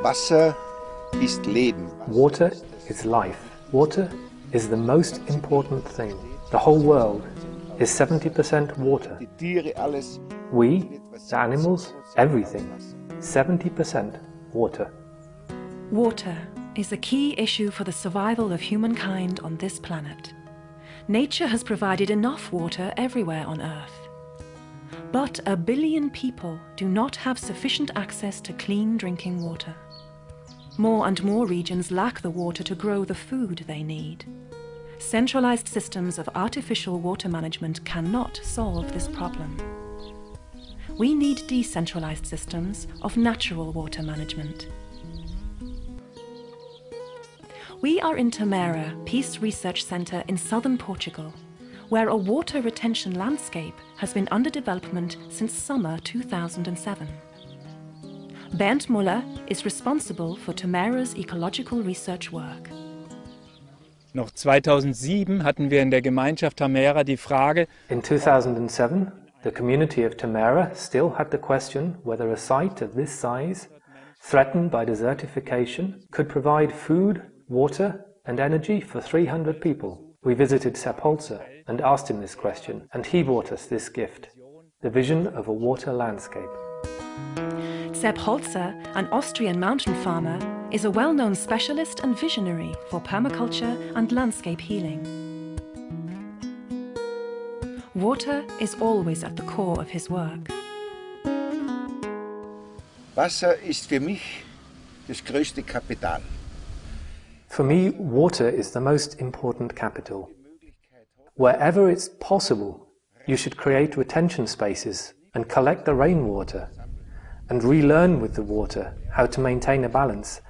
Wasser ist Leben. Water is life. Water is the most important thing. The whole world is 70% water. Die Tiere, alles. We, the animals, everything. 70% water. Water is a key issue for the survival of humankind on this planet. Nature has provided enough water everywhere on Earth. But 1 billion people do not have sufficient access to clean drinking water. More and more regions lack the water to grow the food they need. Centralized systems of artificial water management cannot solve this problem. We need decentralized systems of natural water management. We are in Tamera Peace Research Centre in southern Portugal, where a water retention landscape has been under development since summer 2007. Bernd Muller is responsible for Tamera's ecological research work. Noch 2007 hatten wir in der Gemeinschaft Tamera die Frage, In 2007, the community of Tamera still had the question whether a site of this size, threatened by desertification, could provide food, water and energy for 300 people. We visited Sepp Holzer and asked him this question, and he brought us this gift, the vision of a water landscape. Sepp Holzer, an Austrian mountain farmer, is a well-known specialist and visionary for permaculture and landscape healing. Water is always at the core of his work. Wasser ist für mich das größte Kapital. For me, water is the most important capital. Wherever it's possible, you should create retention spaces and collect the rainwater and relearn with the water how to maintain a balance.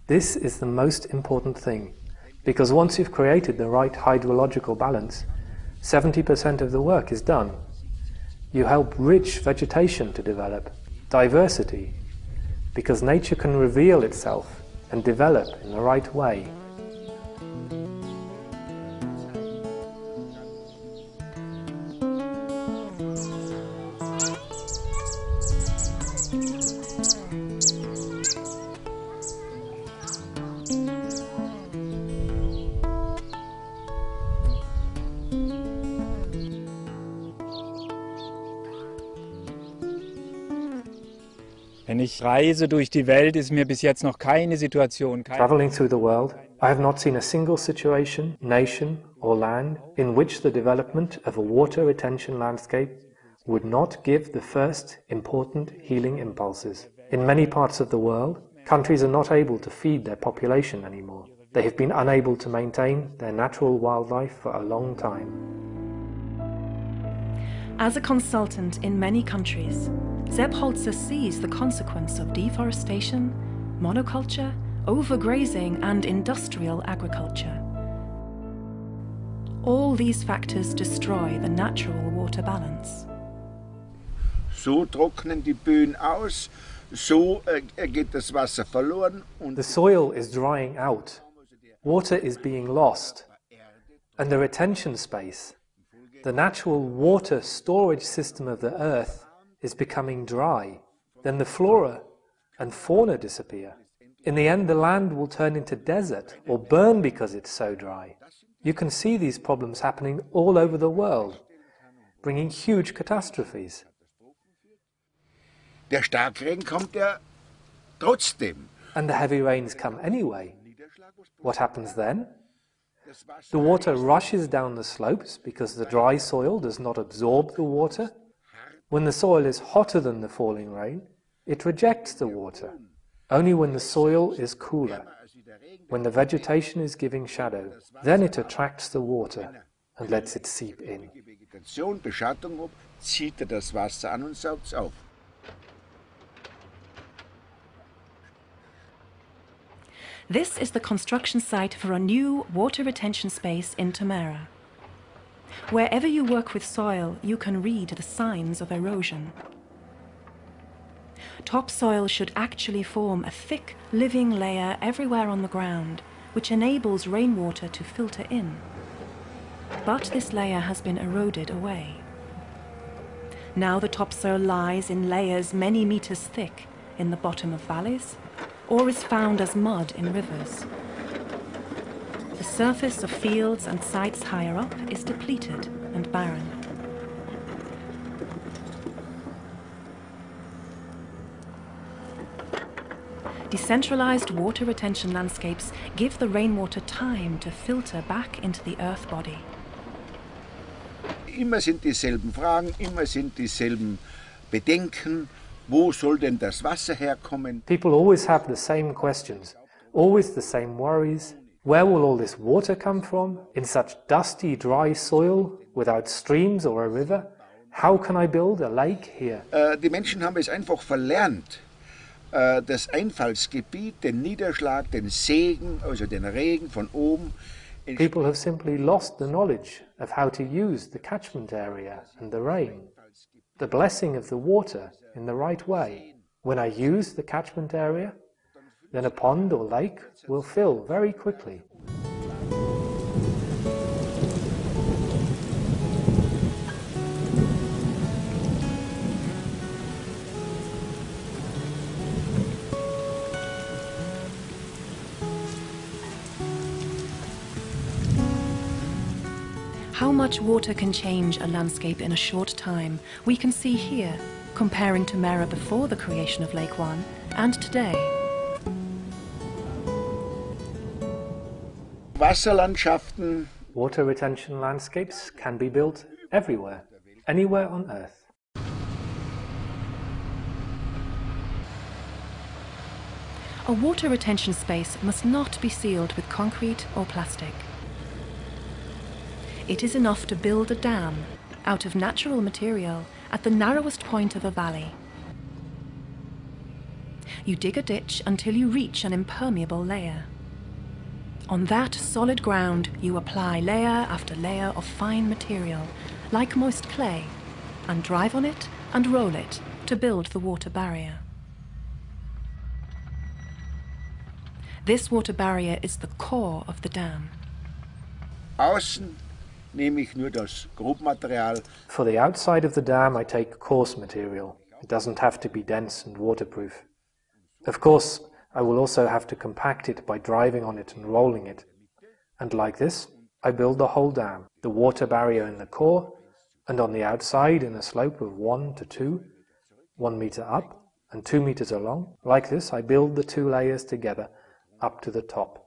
This is the most important thing, because once you've created the right hydrological balance, 70% of the work is done. You help rich vegetation to develop, diversity, because nature can reveal itself and develop in the right way. wenn ich reise durch die Welt, ist mir bis jetzt noch keine Situation, Traveling through the world, I have not seen a single situation, nation or land in which the development of a water retention landscape would not give the first important healing impulses. In many parts of the world, countries are not able to feed their population anymore. They have been unable to maintain their natural wildlife for a long time. As a consultant in many countries, Sepp Holzer sees the consequence of deforestation, monoculture, overgrazing and industrial agriculture. All these factors destroy the natural water balance. So trocknen die Böen aus, so geht das Wasser verloren. The soil is drying out, water is being lost, and the retention space, the natural water storage system of the earth, is becoming dry. Then the flora and fauna disappear. In the end, the land will turn into desert or burn because it's so dry. You can see these problems happening all over the world, bringing huge catastrophes. Der Starkregen kommt ja trotzdem. And the heavy rains come anyway. What happens then? The water rushes down the slopes because the dry soil does not absorb the water. When the soil is hotter than the falling rain, it rejects the water. Only when the soil is cooler, when the vegetation is giving shadow, then it attracts the water and lets it seep in. Die Vegetation Beschattung ob, zieht das Wasser an und saugt es auf. This is the construction site for a new water retention space in Tamera. Wherever you work with soil, you can read the signs of erosion. Topsoil should actually form a thick, living layer everywhere on the ground, which enables rainwater to filter in. But this layer has been eroded away. Now the topsoil lies in layers many meters thick in the bottom of valleys, or is found as mud in rivers. The surface of fields and sites higher up is depleted and barren. Decentralized water retention landscapes give the rainwater time to filter back into the earth body. Immer sind dieselben Fragen, immer sind dieselben Bedenken. Wo soll denn das Wasser herkommen? People always have the same questions, always the same worries. Where will all this water come from? In such dusty, dry soil, without streams or a river? How can I build a lake here? Die Menschen haben es einfach verlernt, das Einfallsgebiet, den Niederschlag, den Segen, also den Regen von oben. People have simply lost the knowledge of how to use the catchment area and the rain, the blessing of the water in the right way. When I use the catchment area, then a pond or lake will fill very quickly. How much water can change a landscape in a short time, we can see here, comparing Tamera before the creation of Lake One and today. Wasserlandschaften. Water retention landscapes can be built everywhere, anywhere on Earth. A water retention space must not be sealed with concrete or plastic. It is enough to build a dam out of natural material at the narrowest point of a valley. You dig a ditch until you reach an impermeable layer. On that solid ground, you apply layer after layer of fine material, like moist clay, and drive on it and roll it to build the water barrier. This water barrier is the core of the dam. Außen nehme ich nur das Grobmaterial. For the outside of the dam, I take coarse material. It doesn't have to be dense and waterproof. Of course, I will also have to compact it by driving on it and rolling it. And like this, I build the whole dam, the water barrier in the core, and on the outside in a slope of 1 to 2, 1 meter up and 2 meters along. Like this, I build the two layers together up to the top.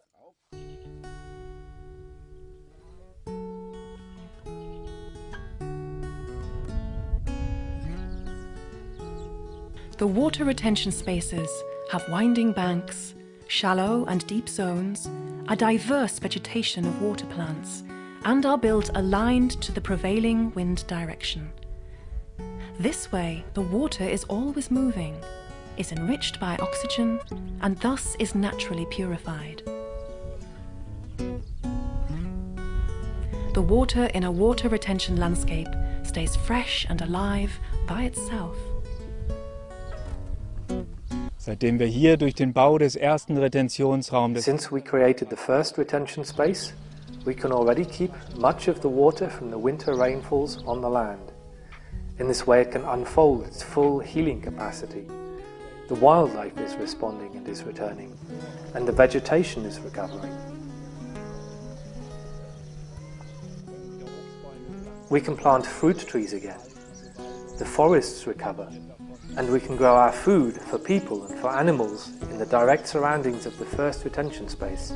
The water retention spaces have winding banks, shallow and deep zones, a diverse vegetation of water plants, and are built aligned to the prevailing wind direction. This way, the water is always moving, is enriched by oxygen, and thus is naturally purified. The water in a water retention landscape stays fresh and alive by itself. Seitdem wir hier durch den Bau des ersten Retentionsraums Since we created the first retention space, we can already keep much of the water from the winter rainfalls on the land. In this way it can unfold its full healing capacity. The wildlife is responding and is returning, and the vegetation is recovering. We can plant fruit trees again. The forests recover, and we can grow our food for people and for animals in the direct surroundings of the first retention space.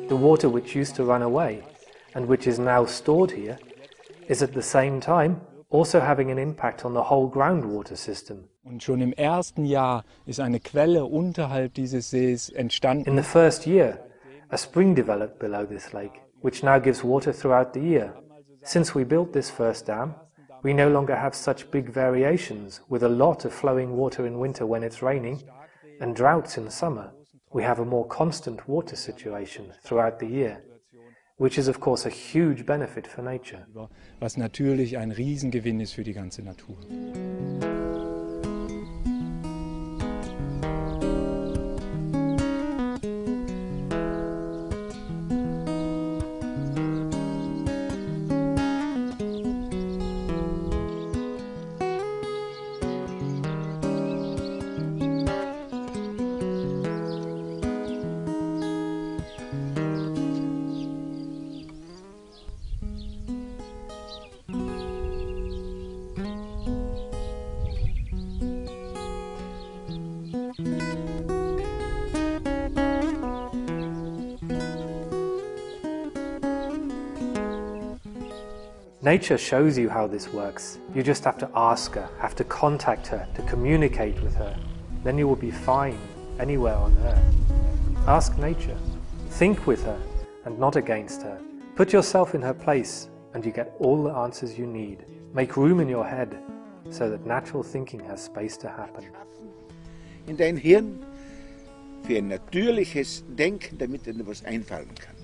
The water which used to run away, and which is now stored here, is at the same time also having an impact on the whole groundwater system. Und schon im ersten Jahr ist eine Quelle unterhalb dieses Sees entstanden. In the first year, a spring developed below this lake, which now gives water throughout the year. Since we built this first dam, we no longer have such big variations with a lot of flowing water in winter when it's raining and droughts in summer. We have a more constant water situation throughout the year, which is of course a huge benefit for nature. Was natürlich ein Riesengewinn ist für die ganze Natur. Nature shows you how this works. You just have to ask her, have to contact her, to communicate with her. Then you will be fine anywhere on earth. Ask nature. Think with her and not against her. Put yourself in her place and you get all the answers you need. Make room in your head so that natural thinking has space to happen. In dein Hirn für ein natürliches Denken, damit dir was einfallen kann.